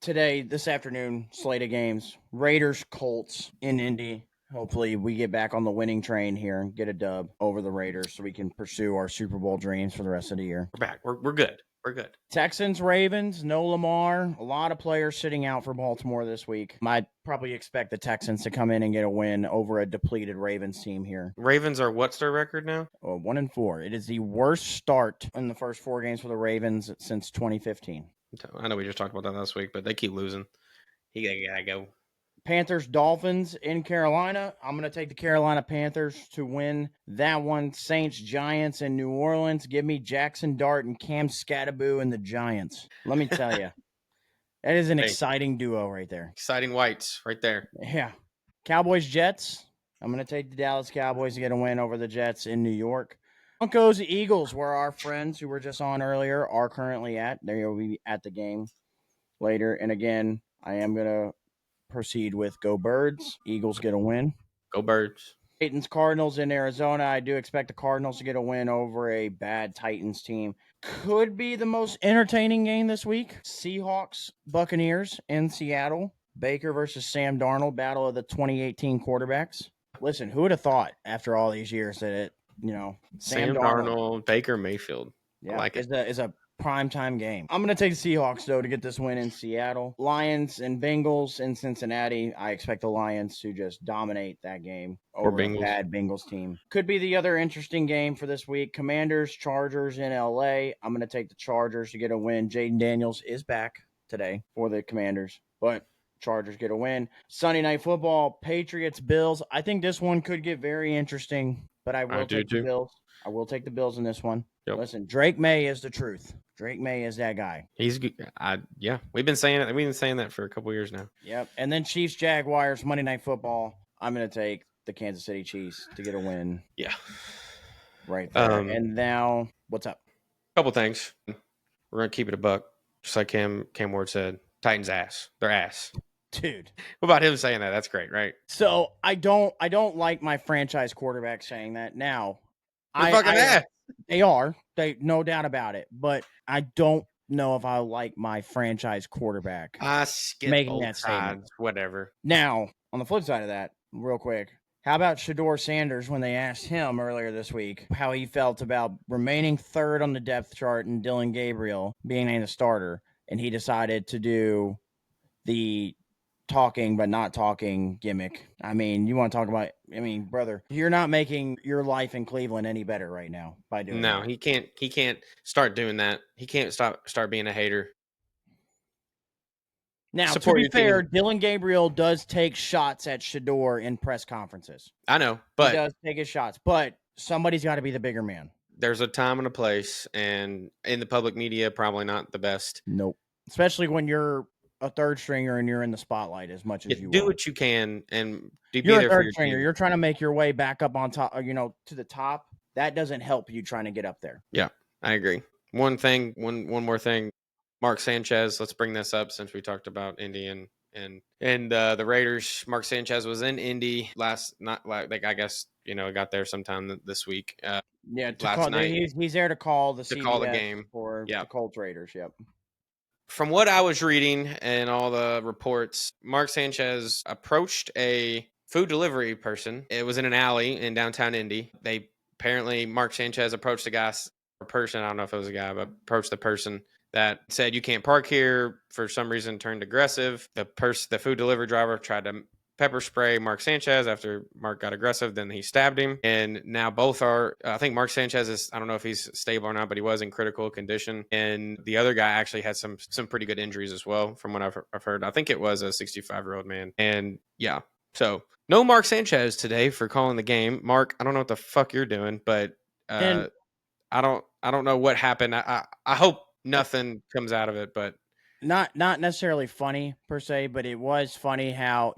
this afternoon, slate of games, Raiders, Colts in Indy. Hopefully we get back on the winning train here and get a dub over the Raiders so we can pursue our Super Bowl dreams for the rest of the year. We're back. We're good. We're good. Texans, Ravens, no Lamar. A lot of players sitting out for Baltimore this week. I'd probably expect the Texans to come in and get a win over a depleted Ravens team here. Ravens are, what's their record now? 1-4. It is the worst start in the first 4 games for the Ravens since 2015. I know we just talked about that last week, but they keep losing. He gotta go. Panthers, Dolphins in Carolina. I'm going to take the Carolina Panthers to win that one. Saints, Giants in New Orleans. Give me Jackson Dart and Cam Scattaboo and the Giants. Let me tell you, that is an exciting duo right there. Exciting whites right there. Yeah. Cowboys, Jets. I'm going to take the Dallas Cowboys to get a win over the Jets in New York. Broncos, Eagles, where our friends who were just on earlier are currently at. They will be at the game later. And again, I am going to proceed with go Birds. Eagles get a win. Go Birds. Titans, Cardinals in Arizona. I do expect the Cardinals to get a win over a bad Titans team. Could be the most entertaining game this week. Seahawks, Buccaneers in Seattle. Baker versus Sam Darnold, battle of the 2018 quarterbacks. Listen, who would have thought after all these years that Sam Darnold, Baker Mayfield. Yeah, I like it. Is a primetime game. I'm going to take the Seahawks, though, to get this win in Seattle. Lions and Bengals in Cincinnati. I expect the Lions to just dominate that game over a bad Bengals team. Could be the other interesting game for this week. Commanders, Chargers in L.A. I'm going to take the Chargers to get a win. Jaden Daniels is back today for the Commanders, but Chargers get a win. Sunday Night Football, Patriots, Bills. I think this one could get very interesting, but I will take the Bills. I will take the Bills in this one. Yep. Listen, Drake May is the truth. Drake May is that guy. He's good. Yeah, we've been saying it. We've been saying that for a couple of years now. Yep. And then Chiefs, Jaguars, Monday Night Football. I'm going to take the Kansas City Chiefs to get a win. Yeah. Right there. And now, what's up? Couple things. We're going to keep it a buck, just like Cam Ward said. Titans ass. They're ass. Dude. What about him saying that? That's great, right? So I don't like my franchise quarterback saying that. Now, they are. No doubt about it. But I don't know if I like my franchise quarterback making that statement. Whatever. Now, on the flip side of that, real quick, how about Shedeur Sanders when they asked him earlier this week how he felt about remaining third on the depth chart and Dylan Gabriel being named a starter, and he decided to do the talking but not talking gimmick. I mean, you want to talk about, brother, you're not making your life in Cleveland any better right now by doing that. He can't start doing that. He can't start being a hater. Now, to be fair, Dylan Gabriel does take shots at Shedeur in press conferences. I know, but he does take his shots, but somebody's got to be the bigger man. There's a time and a place, and in the public media, probably not the best. Nope. Especially when you're a third stringer and you're in the spotlight as much as you do what you can, and you're a third stringer. You're trying to make your way back up on top, to the top. That doesn't help you trying to get up there. Yeah, I agree. One more thing. Mark Sanchez. Let's bring this up since we talked about Indy and the Raiders. Mark Sanchez was in Indy I guess got there sometime this week. Last night. He's there to call the game for the Colts Raiders. Yep. From what I was reading and all the reports, Mark Sanchez approached a food delivery person. It was in an alley in downtown Indy. Mark Sanchez approached a person. I don't know if it was a guy, but approached the person that said, "You can't park here." For some reason, turned aggressive. The food delivery driver tried to pepper spray Mark Sanchez after Mark got aggressive. Then he stabbed him. And now both are, I think Mark Sanchez is, I don't know if he's stable or not, but he was in critical condition. And the other guy actually had some pretty good injuries as well, from what I've heard. I think it was a 65-year-old man. And yeah, so no Mark Sanchez today for calling the game. Mark, I don't know what the fuck you're doing, but I don't know what happened. I hope nothing comes out of it, but not necessarily funny per se, but it was funny how,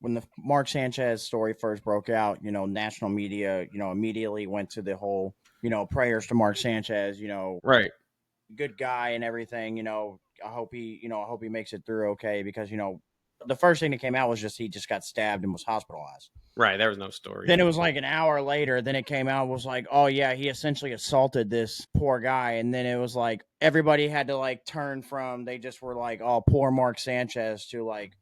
when the Mark Sanchez story first broke out, national media, immediately went to the whole, prayers to Mark Sanchez, right. Good guy and everything, I hope he makes it through okay, because, the first thing that came out was just he just got stabbed and was hospitalized. Right, there was no story. Then it was like an hour later, then it came out, was like, oh yeah, he essentially assaulted this poor guy. And then it was like everybody had to turn from, they just were like, oh, poor Mark Sanchez, to like,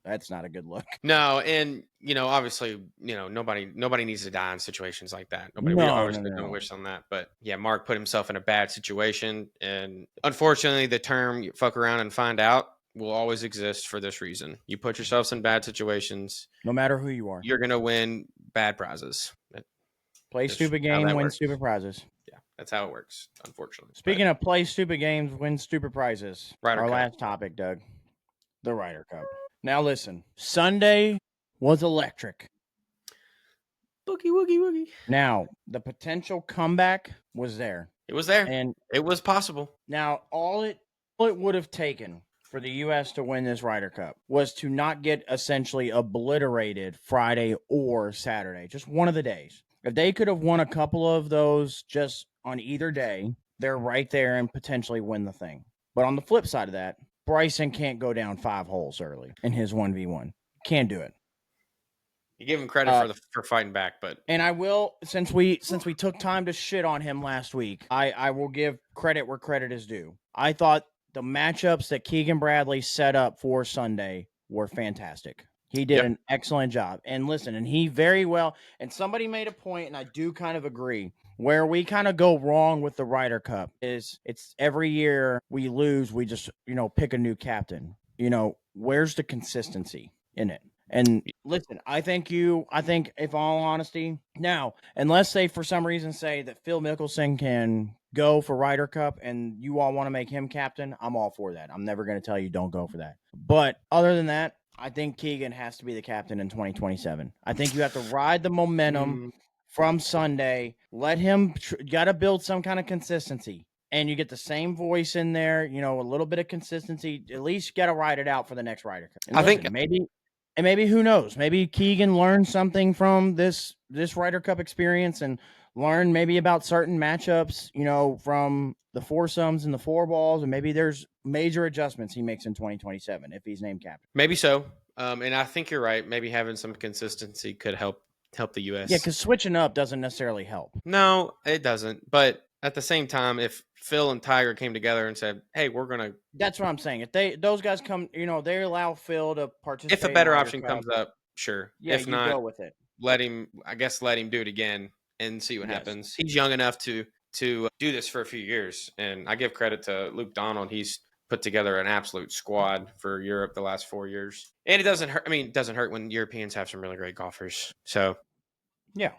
that's not a good look. No, and obviously, nobody needs to die in situations like that. We obviously don't wish on that. But yeah, Mark put himself in a bad situation, and unfortunately, the term "fuck around and find out" will always exist for this reason. You put yourselves in bad situations, no matter who you are, you're gonna win bad prizes. Play stupid game, win stupid prizes. Yeah, that's how it works, unfortunately. Speaking of play stupid games, win stupid prizes. Ryder Cup. Last topic, Doug, the Ryder Cup. Now listen, Sunday was electric. Boogie, woogie, woogie. Now, the potential comeback was there. It was there. And it was possible. Now, all it would have taken for the U.S. to win this Ryder Cup was to not get essentially obliterated Friday or Saturday, just one of the days. If they could have won a couple of those just on either day, they're right there and potentially win the thing. But on the flip side of that, Bryson can't go down 5 holes early in his 1v1. Can't do it. You give him credit for fighting back, but and I will, since we took time to shit on him last week, I will give credit where credit is due. I thought the matchups that Keegan Bradley set up for Sunday were fantastic. He did Yep. an excellent job. And listen, and he very well, and somebody made a point, and I do kind of agree. Where we kind of go wrong with the Ryder Cup is it's every year we lose, we just, pick a new captain. Where's the consistency in it? And listen, I think if all honesty, now, unless they for some reason say that Phil Mickelson can go for Ryder Cup and you all want to make him captain, I'm all for that. I'm never going to tell you don't go for that. But other than that, I think Keegan has to be the captain in 2027. I think you have to ride the momentum from Sunday. Let him got to build some kind of consistency. And you get the same voice in there, a little bit of consistency. At least you got to ride it out for the next Ryder Cup. And listen, maybe who knows? Maybe Keegan learned something from this Ryder Cup experience and learn maybe about certain matchups, from the foursomes and the four balls, and maybe there's major adjustments he makes in 2027 if he's named captain. Maybe so. And I think you're right. Maybe having some consistency could help the U.S. Yeah, because switching up doesn't necessarily help. No, it doesn't. But at the same time, if Phil and Tiger came together and said, "Hey, we're gonna," that's what I'm saying. If those guys come, they allow Phil to participate. If a better option comes up, sure. Yeah, if not, go with it. Let him do it again and see what happens. He's young enough to do this for a few years, and I give credit to Luke Donald. He's put together an absolute squad for Europe the last 4 years, and it doesn't hurt. I mean, it doesn't hurt when Europeans have some really great golfers. So, yeah,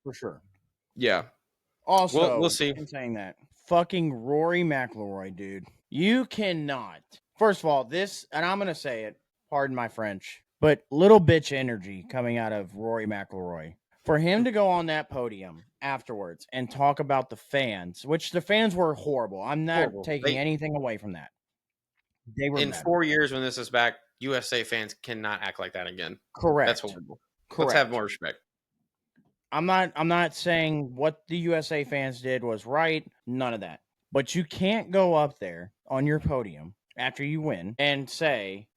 for sure. Yeah. Also, we'll see. I'm saying that fucking Rory McIlroy, dude, you cannot. First of all, this, and I'm gonna say it. Pardon my French, but little bitch energy coming out of Rory McIlroy. For him to go on that podium afterwards and talk about the fans, which the fans were horrible. I'm not taking anything away from that. They were in 4 years when this is back, USA fans cannot act like that again. Correct. That's horrible. Correct. Let's have more respect. I'm not saying what the USA fans did was right. None of that. But you can't go up there on your podium after you win and say,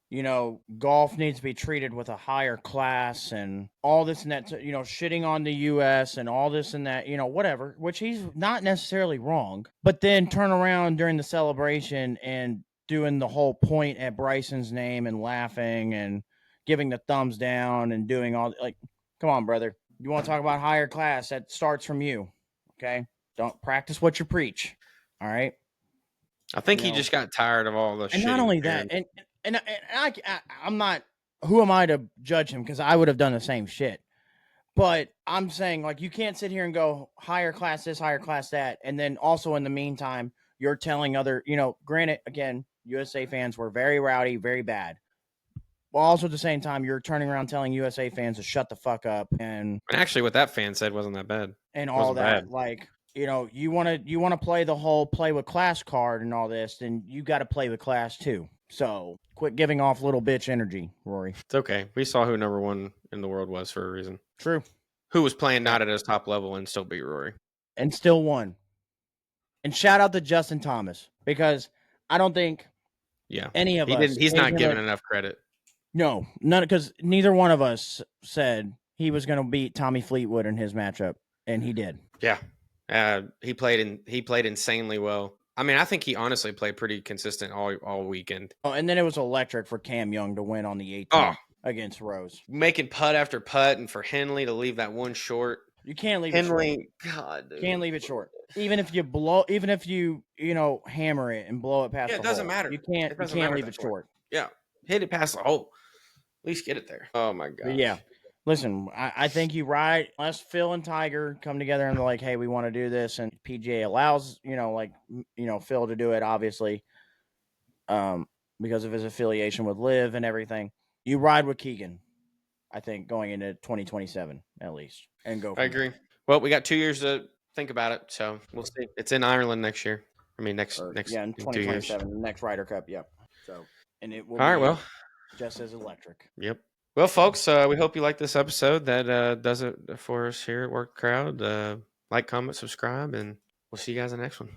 golf needs to be treated with a higher class and all this and that, shitting on the U.S. and all this and that, whatever, which he's not necessarily wrong. But then turn around during the celebration and doing the whole point at Bryson's name and laughing and giving the thumbs down and doing all, like, come on, brother. You want to talk about higher class? That starts from you, okay? Don't practice what you preach, all right? I think he just got tired of all the shit. And not only that, and I'm not, who am I to judge him? Because I would have done the same shit. But I'm saying, like, you can't sit here and go higher class this, higher class that, and then also in the meantime, you're telling other, granted, again, USA fans were very rowdy, very bad. Well, also at the same time, you're turning around telling USA fans to shut the fuck up. And actually, what that fan said wasn't that bad. And all that, bad. Like, you want to play the whole play with class card and all this, then you got to play with class too. So quit giving off little bitch energy, Rory. It's okay. We saw who number one in the world was for a reason. True. Who was playing not at his top level and still beat Rory. And still won. And shout out to Justin Thomas, because I don't think any of us. He's not given enough credit. No, none, because neither one of us said he was going to beat Tommy Fleetwood in his matchup, and he did. Yeah, he played insanely well. I mean, I think he honestly played pretty consistent all weekend. Oh, and then it was electric for Cam Young to win on the 18th against Rose, making putt after putt, and for Henley to leave that one short. You can't leave Henley. It short. God, dude. Can't leave it short. Even if you hammer it and blow it past. It doesn't matter. You can't leave it short. Yeah, hit it past the hole. At least get it there. Oh my god. Yeah. Listen, I think you ride, unless Phil and Tiger come together and they're like, hey, we want to do this, and PGA allows, Phil to do it, obviously, because of his affiliation with Liv and everything. You ride with Keegan, I think, going into 2027 at least, and go. I agree. Well, we got 2 years to think about it, so we'll see. It's in Ireland next year. I mean, next in 2027, the next Ryder Cup. Yep. So, and it will. All right. Well. Just as electric. Yep. Well, folks, we hope you like this episode. That does it for us here at Work Crowd. Like, comment, subscribe, and we'll see you guys in the next one.